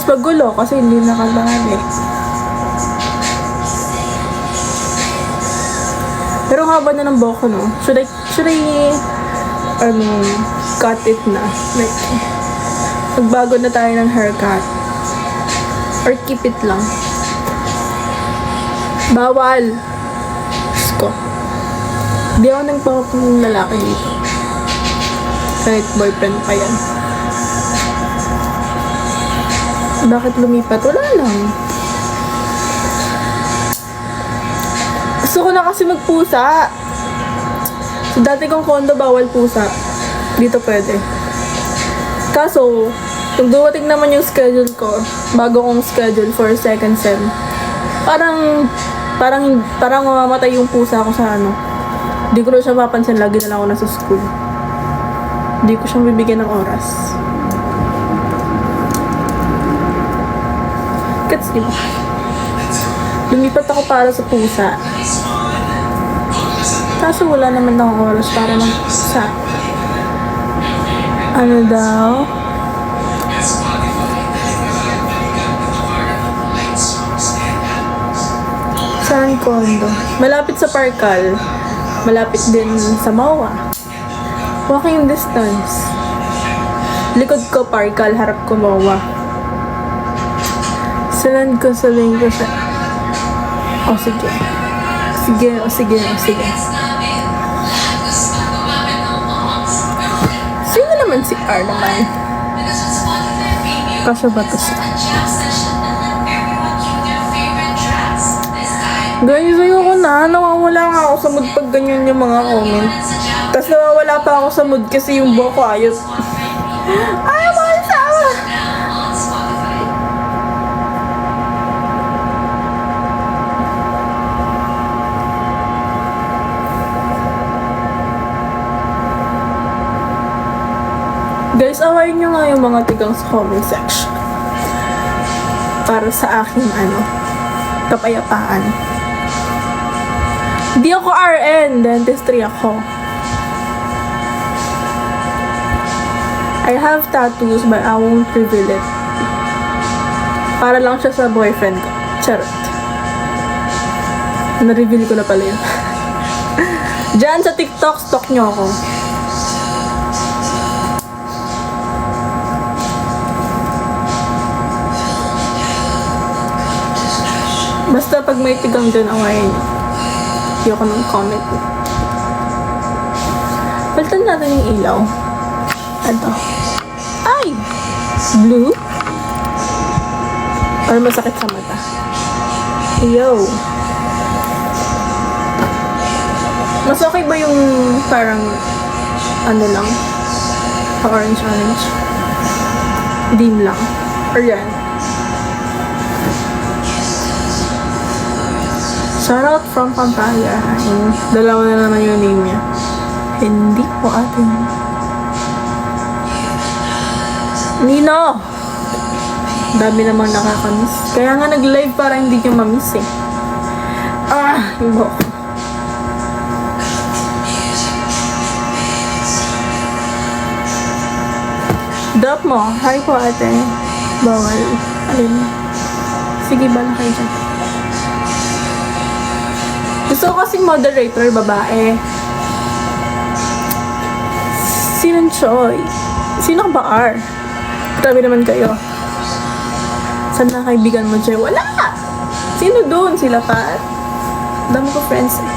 Mas magulo kasi hindi nakabali. Pero ang haba na ng buhok ko, no? Should I cut it na? Like, magbago na tayo ng haircut. Or keep it lang. Bawal! Diyos ko. Di ako nagpapang lalaki dito. Kahit boyfriend pa yan. Bakit lumipat? Wala lang. Gusto ko na kasi magpusa. So, dati kong condo, bawal pusa. Dito pwede. Kaso, kung dumating naman yung schedule ko, bago kong schedule for second sem, parang mamamatay yung pusa ko sa ano. Hindi ko na siya mapansin, lagi na lang ako nasa school. Hindi ko siyang bibigyan ng oras. Gets diba? Lumipat ako para sa pusa. Kaso wala naman akong oras para magpusa. Ano daw? Saan condo? Malapit sa Parkal. Malapit din sa Mawa. Walking distance. Likod ko Parkal, harap ko Mawa. Sabihin ko siya. Sige. Sige. Sino naman si R naman? Kasya ba to siya? Guys, ayoko na. Nawawala nga ako sa mood pag ganyan yung mga comment. Tapos nawawala pa ako sa mood kasi yung buhok ko ayos. Ayaw mo sama! Guys, awayin nyo nga yung mga tigang sa comment section. Para sa aking kapayapaan. Di ako RN, dentistry ako. I have tattoos but I won't reveal it. Para lang siya sa boyfriend ko. Charot. Na-reveal ko na pala yun. Diyan sa TikTok, stalk nyo ako. Basta pag may tigang dyan, awayin nyo. Ayoko ng comment. Palitan natin yung ilaw. Ito. Ay! Blue? Or masakit sa mata. Yo! Mas okay ba yung parang lang? Orange. Dim lang. Or yan. Shoutout from Pampanga. Dalawa na naman yung name niya. Hindi po atin. Nino! Dami namang nakakamiss. Kaya nga nag-live para hindi nyo mamiss eh. Yung buhok. Drop mo. Hi po ate. Bawal. Alin? Sige, bala kayo dyan. Gusto ko kasing moderator, babae. Sinong Choy? Sino ba R? Grabe naman kayo. Saan na kaibigan mo, Choy? Wala! Sino doon? Sila pa? Dami ko friends eh.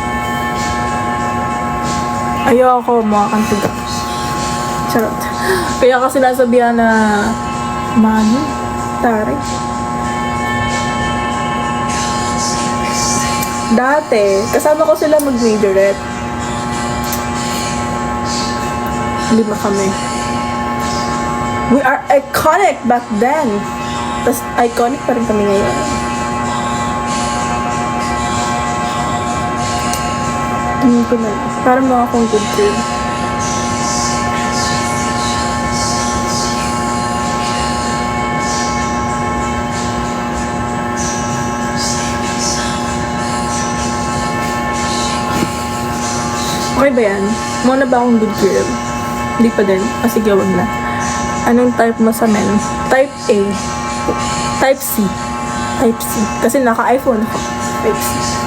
Ayoko, mga kantiga. Charot. Kaya kasi nasabihan na Mami, Tari. Dati, kasama ko sila mag-majorette. 5 kami. We are iconic back then. Tapos iconic pa rin kami ngayon. Tingin ko na lang. Para mga akong good girl. Okay ba yan? Muna ba akong good girl? Hindi pa din. Sige, wag na. Anong type mo sa men? Type A. Type C. Type C. Kasi naka-iPhone ako. Type C.